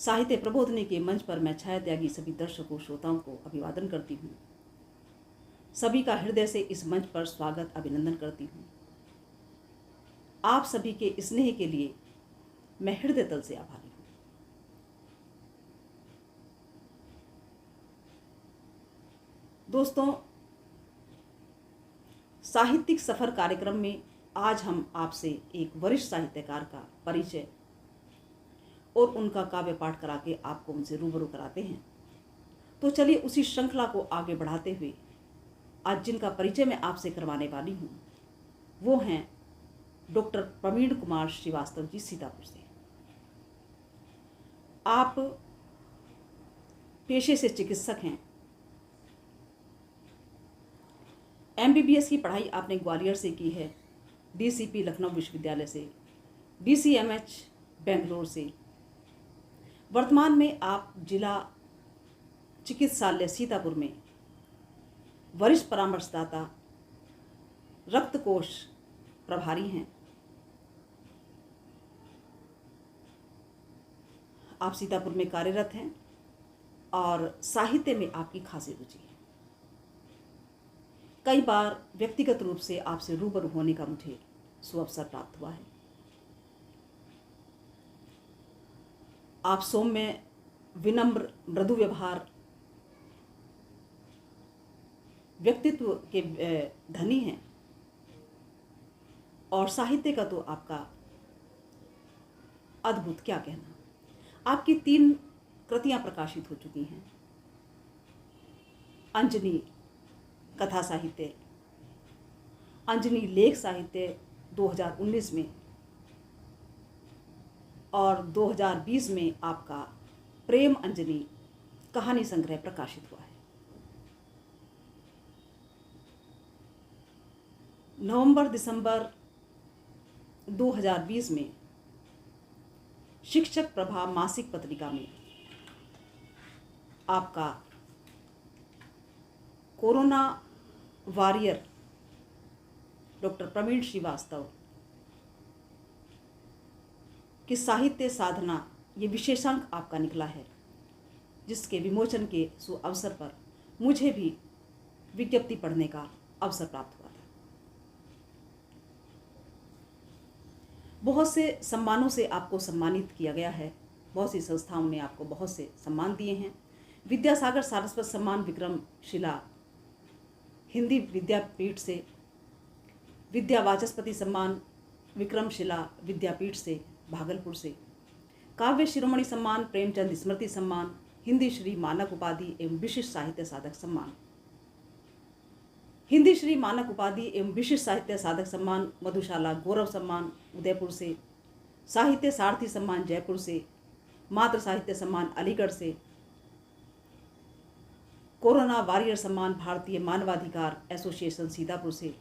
साहित्य प्रबोधनी के मंच पर मैं छाया त्यागी सभी दर्शकों श्रोताओं को अभिवादन करती हूँ। सभी का हृदय से इस मंच पर स्वागत अभिनंदन करती हूँ। आप सभी के स्नेह के लिए मैं हृदय तल से आभारी हूँ। दोस्तों, साहित्यिक सफर कार्यक्रम में आज हम आपसे एक वरिष्ठ साहित्यकार का परिचय और उनका काव्य पाठ करा के आपको उनसे रूबरू कराते हैं। तो चलिए उसी श्रृंखला को आगे बढ़ाते हुए आज जिनका परिचय मैं आपसे करवाने वाली हूँ वो हैं डॉक्टर प्रवीण कुमार श्रीवास्तव जी, सीतापुर से। आप पेशे से चिकित्सक हैं। MBBS की पढ़ाई आपने ग्वालियर से की है, DCP लखनऊ विश्वविद्यालय से, DCMH बेंगलोर से। वर्तमान में आप जिला चिकित्सालय सीतापुर में वरिष्ठ परामर्शदाता रक्त कोष प्रभारी हैं। आप सीतापुर में कार्यरत हैं और साहित्य में आपकी खासी रुचि है। कई बार व्यक्तिगत रूप से आपसे रूबरू होने का मुझे सुअवसर प्राप्त हुआ है। आप सौम्य, विनम्र, मृदु व्यवहार, व्यक्तित्व के धनी हैं और साहित्य का तो आपका अद्भुत क्या कहना। आपकी 3 कृतियां प्रकाशित हो चुकी हैं। अंजनी कथा साहित्य, अंजनी लेख साहित्य 2019 में और 2020 में आपका प्रेम अंजनी कहानी संग्रह प्रकाशित हुआ है। नवंबर-दिसंबर 2020 में शिक्षक प्रभा मासिक पत्रिका में आपका corona warrior doctor Praveen Srivastava की साहित्य साधना ये विशेषांक आपका निकला है, जिसके विमोचन के सुअवसर पर मुझे भी विज्ञप्ति पढ़ने का अवसर प्राप्त हुआ था। बहुत से सम्मानों से आपको सम्मानित किया गया है। बहुत सी संस्थाओं ने आपको बहुत से सम्मान दिए हैं। विद्यासागर सारस्वत सम्मान विक्रमशिला हिंदी विद्यापीठ से, विद्या वाचस्पति सम्मान विक्रमशिला विद्यापीठ से भागलपुर से, काव्य शिरोमणि सम्मान प्रेमचंद स्मृति सम्मान, हिंदी श्री मानक उपाधि एवं विशिष्ट साहित्य साधक सम्मान, हिंदी श्री मानक उपाधि एवं विशिष्ट साहित्य साधक सम्मान मधुशाला गौरव सम्मान उदयपुर से, साहित्य सारथी सम्मान जयपुर से, मातृ साहित्य सम्मान अलीगढ़ से, कोरोना वॉरियर सम्मान भारतीय मानवाधिकार एसोसिएशन सीतापुर से,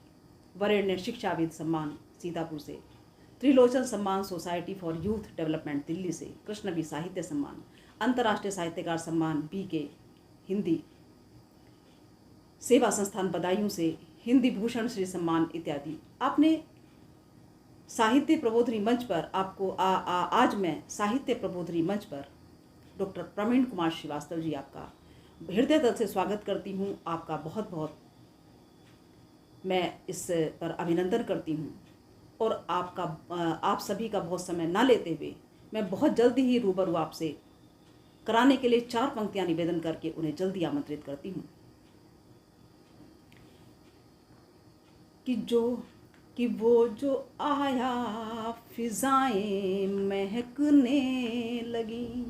वरेण्य शिक्षाविद सम्मान सीतापुर से, त्रिलोचन सम्मान society for youth development Delhi से, कृष्णवी साहित्य सम्मान, अंतर्राष्ट्रीय साहित्यकार सम्मान BK हिंदी सेवा संस्थान बदायूं से, हिंदी भूषण श्री सम्मान इत्यादि। आपने साहित्य प्रबोधनी मंच पर आपको आज मैं साहित्य प्रबोधनी मंच पर डॉक्टर प्रवीण कुमार श्रीवास्तव जी आपका हृदय तल से स्वागत करती हूँ। आपका बहुत बहुत मैं इस पर अभिनंदन करती हूँ और आप सभी का बहुत समय ना लेते हुए मैं बहुत जल्दी ही रूबरू आपसे कराने के लिए 4 पंक्तियाँ निवेदन करके उन्हें जल्दी आमंत्रित करती हूँ कि वो जो आया फिजाएं महकने लगी,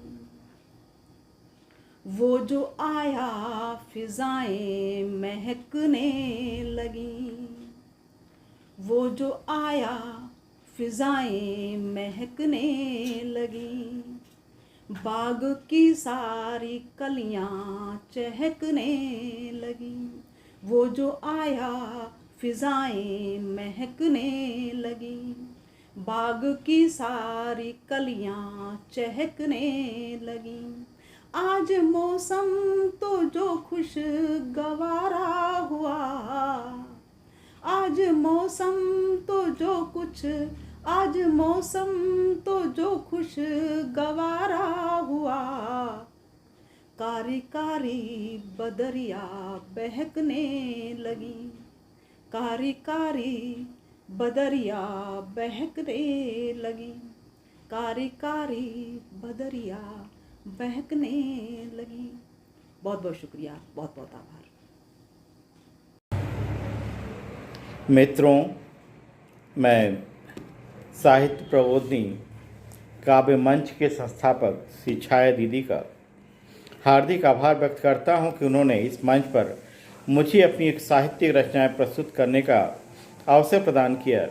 वो जो आया फिजाएं महकने लगी, वो जो आया फिजाएं महकने लगी, बाग की सारी कलियां चहकने लगी, वो जो आया फिजाएं महकने लगी, बाग की सारी कलियां चहकने लगी। आज मौसम तो जो खुशगवारा हुआ, आज मौसम तो जो कुछ आज मौसम तो जो खुश गवारा हुआ, कारी कारी बदरिया बहकने लगी, कारी कारी बदरिया बहकने लगी, कारी कारी बदरिया बहकने लगी। बहुत बहुत शुक्रिया, बहुत बहुत आभार। मित्रों, मैं साहित्य प्रबोधिनी काव्य मंच के संस्थापक श्री छाया दीदी का हार्दिक आभार व्यक्त करता हूं कि उन्होंने इस मंच पर मुझे अपनी एक साहित्यिक रचनाएं प्रस्तुत करने का अवसर प्रदान किया।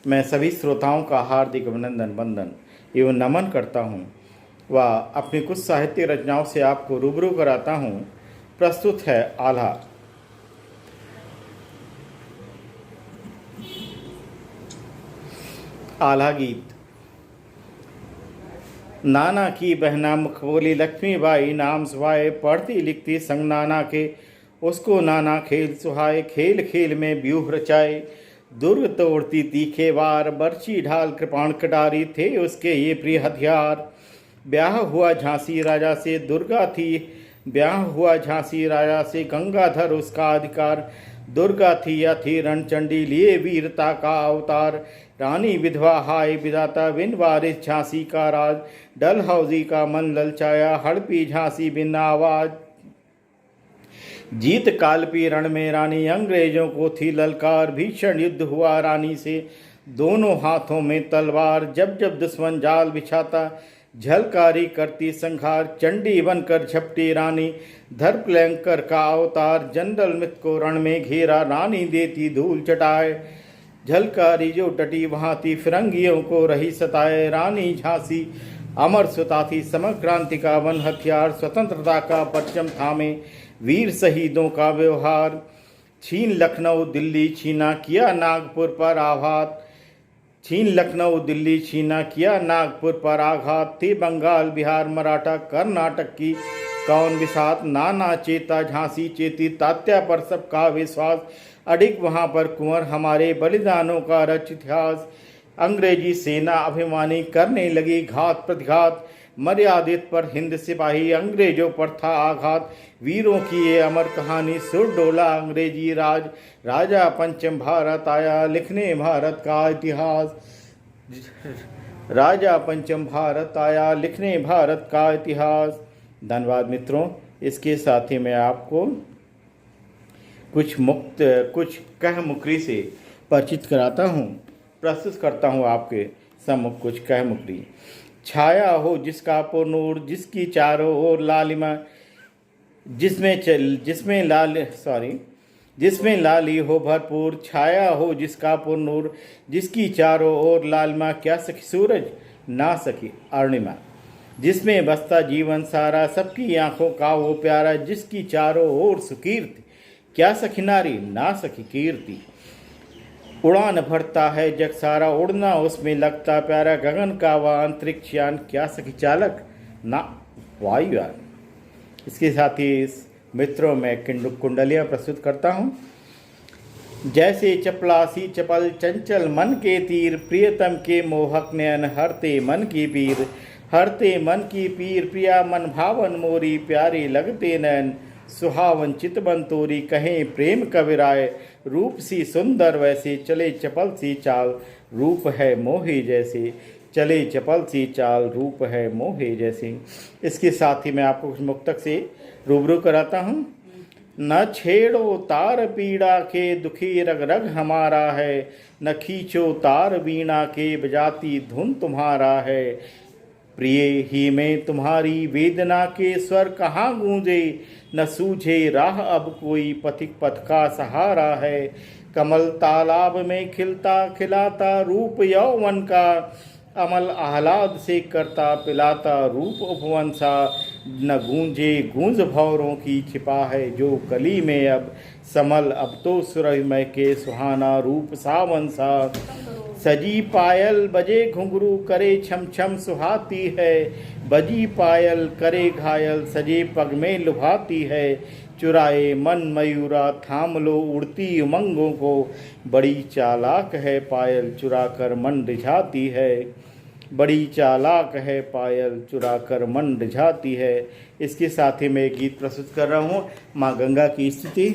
मैं सभी श्रोताओं का हार्दिक अभिनंदन, वंदन एवं नमन करता हूं व अपनी कुछ साहित्यिक रचनाओं से आपको रूबरू कराता हूं। प्रस्तुत है आल्हा। आल्हा गीत। नाना की बहना मुखबोली लक्ष्मीबाई नाम सुहाए, पढ़ती लिखती संग नाना के, उसको नाना खेल सुहाए, खेल खेल में व्यूह रचाए, दुर्ग तोड़ती तीखे वार, बर्छी ढाल कृपाण कटारी, थे उसके ये प्रिय हथियार। ब्याह हुआ झांसी राजा से, दुर्गा थी ब्याह हुआ झांसी राजा से, गंगाधर उसका अधिकार, दुर्गा थी या थी रणचंडी, लिए वीरता का अवतार, रानी विधवा हाय विधाता, बिन वारिस झांसी का राज, डलहौजी का मन ललचाया, हड़पी झांसी बिन आवाज, जीत कालपी रण में रानी, अंग्रेजों को थी ललकार, भीषण युद्ध हुआ रानी से, दोनों हाथों में तलवार, जब जब दुश्मन जाल बिछाता, झलकारी करती संहार, चंडी बनकर झपटी रानी, धर्पलंकर का अवतार, जनरल मित को रण में घेरा, रानी देती धूल चटाए, झलकारी जो टटी वहाँ थी, फिरंगियों को रही सताए, रानी झांसी अमर सुता थी, समर क्रांति का वन हथियार, स्वतंत्रता का परचम थामे, वीर शहीदों का व्यवहार, छीन लखनऊ दिल्ली छीना, किया नागपुर पर आघात, छीन लखनऊ दिल्ली छीना, किया नागपुर पर आघात, थी बंगाल बिहार मराठा कर्नाटक की कौन बिसात, नाना चेता झांसी चेती, तात्या पर सबका विश्वास, अडिग वहाँ पर कुंवर हमारे, बलिदानों का रच इतिहास, अंग्रेजी सेना अभिमानी करने लगी घात प्रतिघात, मर्यादित पर हिंद सिपाही, अंग्रेजों पर था आघात, वीरों की ये अमर कहानी, सुर डोला अंग्रेजी राज, राजा पंचम भारत आया, लिखने भारत का इतिहास, राजा पंचम भारत आया, लिखने भारत का इतिहास। धन्यवाद मित्रों। इसके साथ ही मैं आपको कुछ कह मुकरी से परिचित कराता हूँ, प्रस्तुत करता हूँ आपके सम्मुख कुछ कह मुकरी। छाया हो जिसका पुर नूर, जिसकी चारों ओर लालिमा, जिसमें लाली हो भरपूर, छाया हो जिसका पुर नूर, जिसकी चारों ओर लालिमा, क्या सखी सूरज ना सखी अरुणिमा, जिसमें बसता जीवन सारा, सबकी आंखों का वो प्यारा, जिसकी चारों ओर सुकीर्ति, क्या सखी नारी ना सखी कीर्ति, उड़ान भरता है जग सारा, उड़ना उसमें लगता प्यारा, गगन का वह अंतरिक्ष यान, क्या सखी चालक ना वायुयान। इसके साथ ही मित्रों में कुंडलियाँ प्रस्तुत करता हूँ। जैसे चपलासी चपल चंचल मन के तीर, प्रियतम के मोहक नयन, हरते मन की पीर, हरते मन की पीर, प्रिया मन भावन मोरी, प्यारे लगते नयन, सुहावन चितबन तोरी, कहें प्रेम कविराय, रूप सी सुंदर वैसे, चले चपल सी चाल, रूप है मोहे जैसे, चले चपल सी चाल, रूप है मोहे जैसे। इसके साथ ही मैं आपको कुछ मुक्तक से रूबरू कराता हूँ। न छेड़ो तार पीड़ा के, दुखी रग रग हमारा है, न खींचो तार वीणा के, बजाती धुन तुम्हारा है, प्रिय ही में तुम्हारी वेदना के स्वर कहाँ गूंजे, न सूझे राह अब कोई, पथिक पथ का सहारा है, कमल तालाब में खिलता खिलाता, रूप यौवन का अमल आह्लाद से करता पिलाता, रूप उपवन सा, न गूंजे गूंज भौरों की छिपा है जो कली में अब, समल अब तो सुरमय के सुहाना, रूप सावन सा, सजी पायल बजे घुंघरू करे छम छम सुहाती है, बजी पायल करे घायल सजे पग में लुभाती है। चुराए मन मयूरा थाम लो उड़ती उमंगों को, बड़ी चालाक है पायल चुरा कर मन रिझाती है, बड़ी चालाक है पायल चुरा कर मन रिझाती है। इसके साथ ही मैं एक गीत प्रस्तुत कर रहा हूँ माँ गंगा की स्तुति।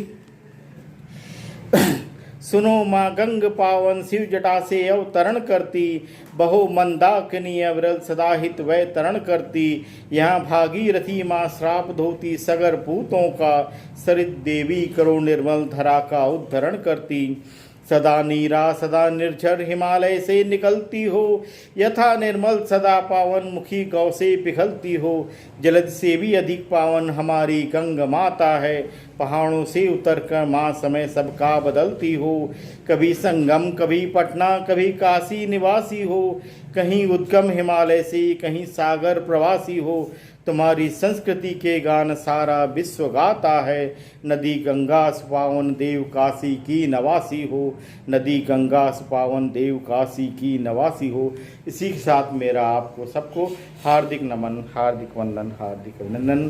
सुनो माँ गंग पावन शिव जटा से अवतरण करती, बहो मंदाकिनी अविरल सदा हित वै तरण करती। यहाँ भागीरथी माँ श्राप धोती सगर पूतों का, सरित देवी करो निर्मल धरा का उद्धरण करती। सदा नीरा सदा निर्झर हिमालय से निकलती हो, यथा निर्मल सदा पावन मुखी गौ से पिघलती हो। जलद से भी अधिक पावन हमारी गंग माता है, पहाड़ों से उतर कर माँ समय सबका बदलती हो। कभी संगम कभी पटना कभी काशी निवासी हो, कहीं उद्गम हिमालय से कहीं सागर प्रवासी हो। तुम्हारी संस्कृति के गान सारा विश्व गाता है, नदी गंगा सुपावन देव काशी की नवासी हो, नदी गंगा सुपावन देव काशी की नवासी हो। इसी के साथ मेरा आपको सबको हार्दिक नमन, हार्दिक वंदन, हार्दिक अभिनंदन,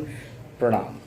प्रणाम।